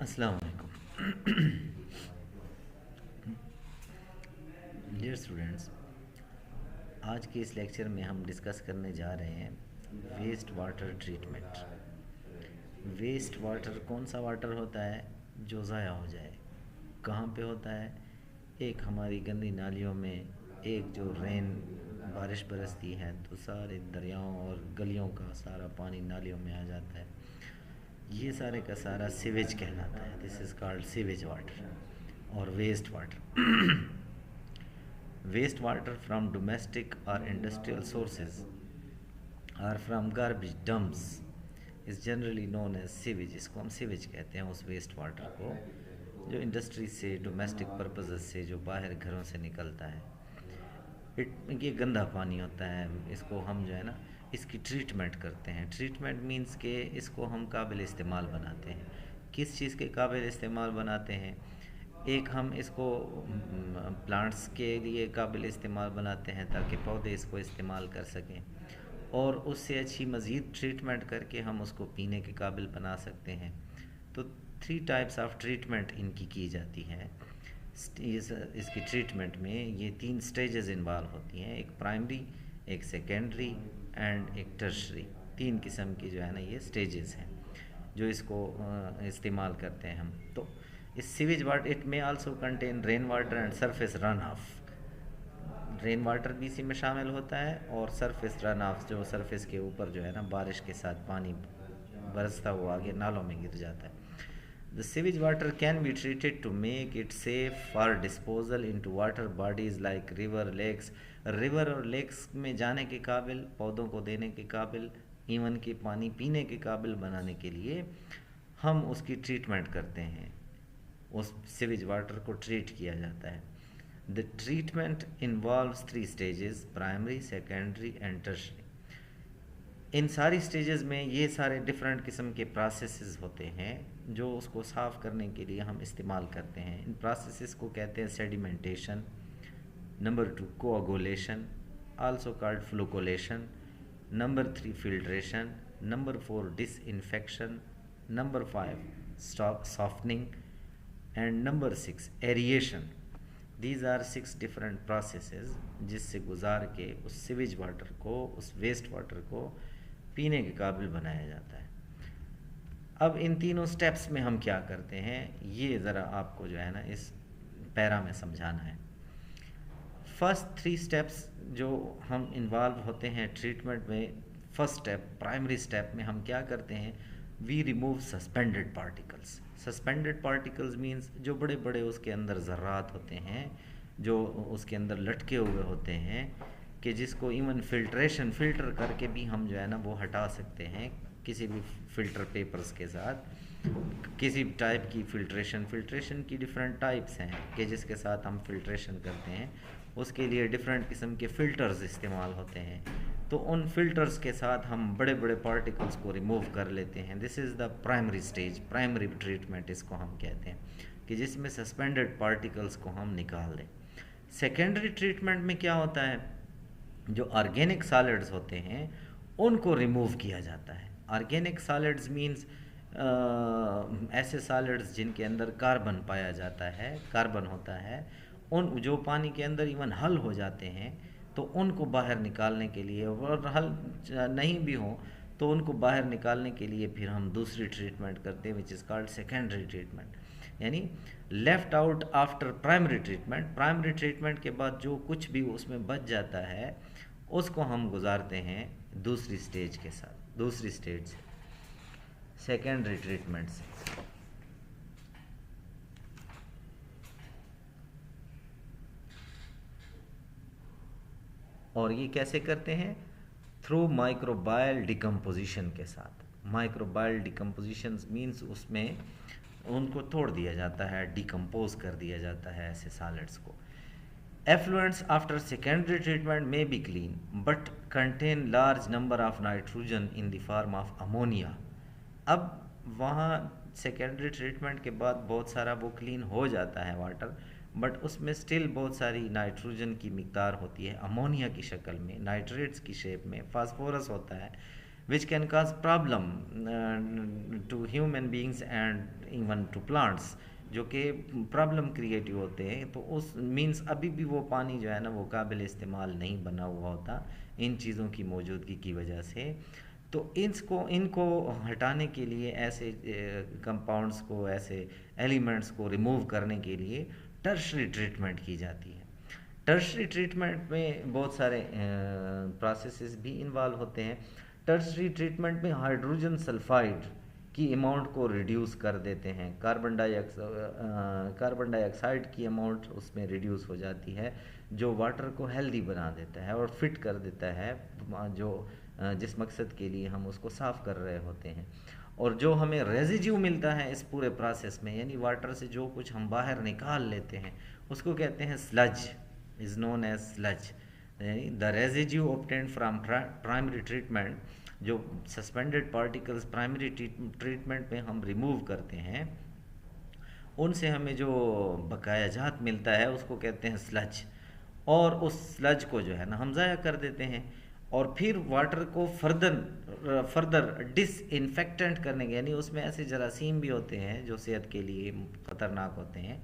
अस्सलाम वालेकुम। Dear students, आज के इस लेक्चर में हम डिस्कस करने जा रहे हैं waste water treatment. Waste water कौन सा वाटर होता है जो ज़ाया हो जाए? कहाँ पे होता है? एक हमारी गंदी नालियों में, एक जो रेन बारिश बरसती है तो सारे दरियाओं और गलियों का सारा पानी नालियों में आ जाता है। ये सारे का सारा सीवेज कहलाता है। This is called sewage water और waste water. Waste water from domestic or industrial sources or from garbage dumps is generally known as sewage। इसको हम सीवेज कहते हैं उस वेस्ट वाटर को जो इंडस्ट्री से, डोमेस्टिक पर्पसेस से जो बाहर घरों से निकलता है। ये गंदा पानी होता है। इसको हम जो है ना, इसकी ट्रीटमेंट करते हैं। ट्रीटमेंट मीन्स के इसको हम काबिल इस्तेमाल बनाते हैं। किस चीज़ के काबिल इस्तेमाल बनाते हैं? एक हम इसको प्लांट्स के लिए काबिल इस्तेमाल बनाते हैं ताकि पौधे इसको इस्तेमाल कर सकें, और उससे अच्छी मज़ीद ट्रीटमेंट करके हम उसको पीने के काबिल बना सकते हैं। तो 3 टाइप्स ऑफ ट्रीटमेंट इनकी की जाती है। इसकी ट्रीटमेंट में ये 3 स्टेजेस इन्वॉल्व होती हैं, एक प्राइमरी, एक सेकेंडरी एंड एक टर्शरी। 3 किस्म की जो है ना ये स्टेजेस हैं जो इसको इस्तेमाल करते हैं हम। तो इस sewage water it may also contain rain water and surface run of. Rain water भी इसी में शामिल होता है और सरफेस रन ऑफ जो सरफेस के ऊपर जो है ना बारिश के साथ पानी बरसता हुआ आगे नालों में गिर जाता है। The sewage water can be treated to make it safe for disposal into water bodies like river, lakes. River और लेक्स में जाने के काबिल, पौधों को देने के काबिल, इवन कि पानी पीने के काबिल बनाने के लिए हम उसकी ट्रीटमेंट करते हैं। उस सीवेज वाटर को ट्रीट किया जाता है। The treatment involves 3 stages, primary, secondary and tertiary. इन सारी स्टेजेस में ये सारे डिफरेंट किस्म के प्रोसेसेस होते हैं जो उसको साफ़ करने के लिए हम इस्तेमाल करते हैं। इन प्रोसेसेस को कहते हैं sedimentation, number 2 coagulation also called flocculation, number 3 filtration, number 4 disinfection, number 5 softening and number 6 aeration. These are 6 different processes जिससे गुजार के उस सीवेज वाटर को, उस वेस्ट वाटर को पीने के काबिल बनाया जाता है। अब इन तीनों स्टेप्स में हम क्या करते हैं ये ज़रा आपको जो है ना इस पैरा में समझाना है। फर्स्ट 3 स्टेप्स जो हम इन्वॉल्व होते हैं ट्रीटमेंट में, फर्स्ट स्टेप प्राइमरी स्टेप में हम क्या करते हैं, we remove suspended particles. Suspended particles means जो बड़े बड़े उसके अंदर ज़र्रात होते हैं, जो उसके अंदर लटके हुए होते हैं, कि जिसको इवन फिल्टर करके भी हम जो है ना वो हटा सकते हैं किसी भी फ़िल्टर पेपर्स के साथ। किसी टाइप की फ़िल्ट्रेशन की डिफरेंट टाइप्स हैं कि जिसके साथ हम फ़िल्ट्रेशन करते हैं, उसके लिए डिफरेंट किस्म के फ़िल्टर्स इस्तेमाल होते हैं। तो उन फ़िल्टर्स के साथ हम बड़े बड़े पार्टिकल्स को रिमूव कर लेते हैं। This is the primary stage, primary treatment इसको हम कहते हैं, कि जिसमें सस्पेंडेड पार्टिकल्स को हम निकाल दें। सेकेंडरी ट्रीटमेंट में क्या होता है, जो ऑर्गेनिक सॉलिड्स होते हैं उनको रिमूव किया जाता है। ऑर्गेनिक सॉलिड्स मीन्स ऐसे सॉलिड्स जिनके अंदर कार्बन पाया जाता है, कार्बन होता है, उन जो पानी के अंदर इवन हल हो जाते हैं तो उनको बाहर निकालने के लिए, और हल नहीं भी हो तो उनको बाहर निकालने के लिए फिर हम दूसरी ट्रीटमेंट करते हैं which is called secondary treatment. यानी left out after primary treatment, primary treatment के बाद जो कुछ भी उसमें बच जाता है उसको हम गुजारते हैं दूसरी स्टेज के साथ, दूसरी स्टेज से, सेकेंडरी ट्रीटमेंट से। और ये कैसे करते हैं, थ्रू माइक्रोबायल डिकम्पोजिशन के साथ। माइक्रोबायल डिकम्पोजिशन मीन्स उसमें उनको तोड़ दिया जाता है, डिकम्पोज कर दिया जाता है ऐसे सॉलिड्स को। Effluents after secondary treatment may be clean but contain large number of nitrogen in the form of ammonia। अब वहाँ सेकेंडरी ट्रीटमेंट के बाद बहुत सारा वो क्लीन हो जाता है वाटर, बट उसमें स्टिल बहुत सारी नाइट्रोजन की मिकदार होती है, अमोनिया की शक्ल में, नाइट्रेट्स की शेप में, फास्फोरस होता है, which can cause problem to human beings and even to plants, जो कि प्रॉब्लम क्रिएटिव होते हैं। तो उस मीन्स अभी भी वो पानी जो है ना वो काबिल इस्तेमाल नहीं बना हुआ होता इन चीज़ों की मौजूदगी की वजह से। तो इनको हटाने के लिए, ऐसे कंपाउंड्स को, ऐसे एलिमेंट्स को रिमूव करने के लिए टर्शरी ट्रीटमेंट की जाती है। टर्शरी ट्रीटमेंट में बहुत सारे प्रोसेसेस भी इन्वॉल्व होते हैं। टर्शरी ट्रीटमेंट में हाइड्रोजन सल्फाइड की अमाउंट को रिड्यूस कर देते हैं, कार्बन डाइऑक्साइड की अमाउंट उसमें रिड्यूस हो जाती है, जो वाटर को हेल्दी बना देता है और फिट कर देता है जो जिस मकसद के लिए हम उसको साफ़ कर रहे होते हैं। और जो हमें रेजिड्यू मिलता है इस पूरे प्रोसेस में, यानी वाटर से जो कुछ हम बाहर निकाल लेते हैं, उसको कहते हैं sludge, is known as sludge. The residue obtained from primary treatment, जो सस्पेंडेड पार्टिकल्स प्राइमरी ट्रीटमेंट में हम रिमूव करते हैं, उनसे हमें जो बकाया जात मिलता है उसको कहते हैं स्लज। और उस स्लज को जो है ना हम ज़ाया कर देते हैं, और फिर वाटर को फर्दर डिसइंफेक्टेंट करने के, यानी उसमें ऐसे जरासीम भी होते हैं जो सेहत के लिए ख़तरनाक होते हैं,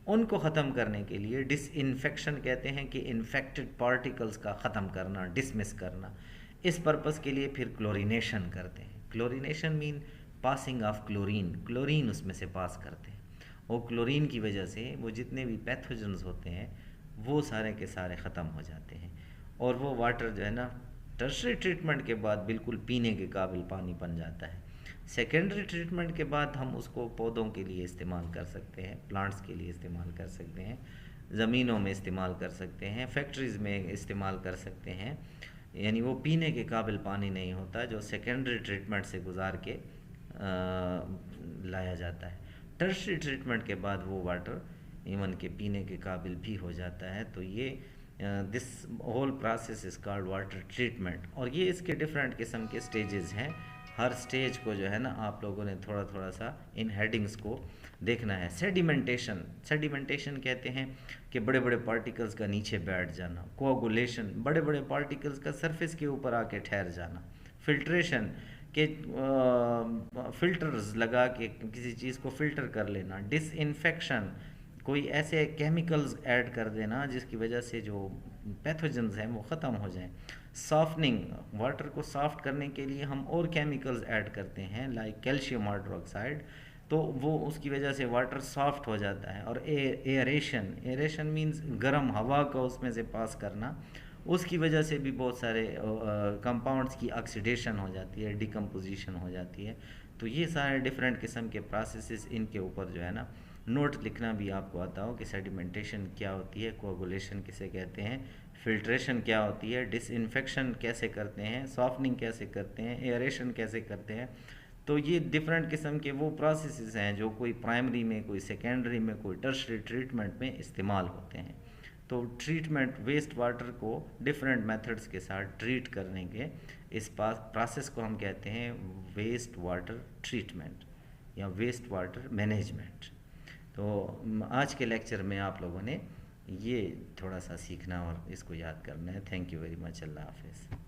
उनको ख़त्म करने के लिए डिसइंफेक्शन कहते हैं कि इन्फेक्टेड पार्टिकल्स का ख़त्म करना, डिसमिस करना। इस पर्पस के लिए फिर क्लोरीनेशन करते हैं। Chlorination mean passing of chlorine उसमें से पास करते हैं। वो क्लोरीन की वजह से वो जितने भी पैथोजन्स होते हैं वो सारे के सारे ख़त्म हो जाते हैं, और वो वाटर जो है ना टर्शरी ट्रीटमेंट के बाद बिल्कुल पीने के काबिल पानी बन जाता है। सेकेंडरी ट्रीटमेंट के बाद हम उसको पौधों के लिए इस्तेमाल कर सकते हैं, प्लांट्स के लिए इस्तेमाल कर सकते हैं, ज़मीनों में इस्तेमाल कर सकते हैं, फैक्ट्रीज़ में इस्तेमाल कर सकते हैं। यानी वो पीने के काबिल पानी नहीं होता जो सेकेंडरी ट्रीटमेंट से गुजार के लाया जाता है। टर्शरी ट्रीटमेंट के बाद वो वाटर इवन के पीने के काबिल भी हो जाता है। तो ये this whole process is called water treatment. और ये इसके डिफरेंट किस्म के स्टेजेस हैं। हर स्टेज को जो है ना आप लोगों ने थोड़ा थोड़ा सा इन हेडिंग्स को देखना है। सेडिमेंटेशन कहते हैं कि बड़े बड़े पार्टिकल्स का नीचे बैठ जाना। कोआगुलेशन, बड़े बड़े पार्टिकल्स का सरफेस के ऊपर आके ठहर जाना। फिल्ट्रेशन के फिल्टर्स लगा के किसी चीज़ को फिल्टर कर लेना। डिसइंफेक्शन, कोई ऐसे केमिकल्स ऐड कर देना जिसकी वजह से जो पैथोजेंस हैं वो ख़त्म हो जाएं। सॉफ्टनिंग, वाटर को सॉफ्ट करने के लिए हम और केमिकल्स ऐड करते हैं लाइक कैल्शियम हाइड्रोक्साइड, तो वो उसकी वजह से वाटर सॉफ्ट हो जाता है। और एयरेशन मींस गर्म हवा को उसमें से पास करना, उसकी वजह से भी बहुत सारे कंपाउंड्स की ऑक्सीडेशन हो जाती है, डिकम्पोजिशन हो जाती है। तो ये सारे डिफरेंट किस्म के प्रोसेसेस, इनके ऊपर जो है ना नोट लिखना भी आपको आता हो कि सेडिमेंटेशन क्या होती है, कोआगुलेशन किसे कहते हैं, फिल्ट्रेशन क्या होती है, डिसइंफेक्शन कैसे करते हैं, सॉफ्टनिंग कैसे करते हैं, एयरेशन कैसे करते हैं। तो ये डिफरेंट किस्म के वो प्रोसेसेस हैं जो कोई प्राइमरी में, कोई सेकेंडरी में, कोई टर्शरी ट्रीटमेंट में इस्तेमाल होते हैं। तो ट्रीटमेंट, वेस्ट वाटर को डिफरेंट मेथड्स के साथ ट्रीट करने के इस प्रोसेस को हम कहते हैं वेस्ट वाटर ट्रीटमेंट या वेस्ट वाटर मैनेजमेंट। तो आज के लेक्चर में आप लोगों ने ये थोड़ा सा सीखना और इसको याद करना है। Thank you very much. अल्लाह हाफिज़।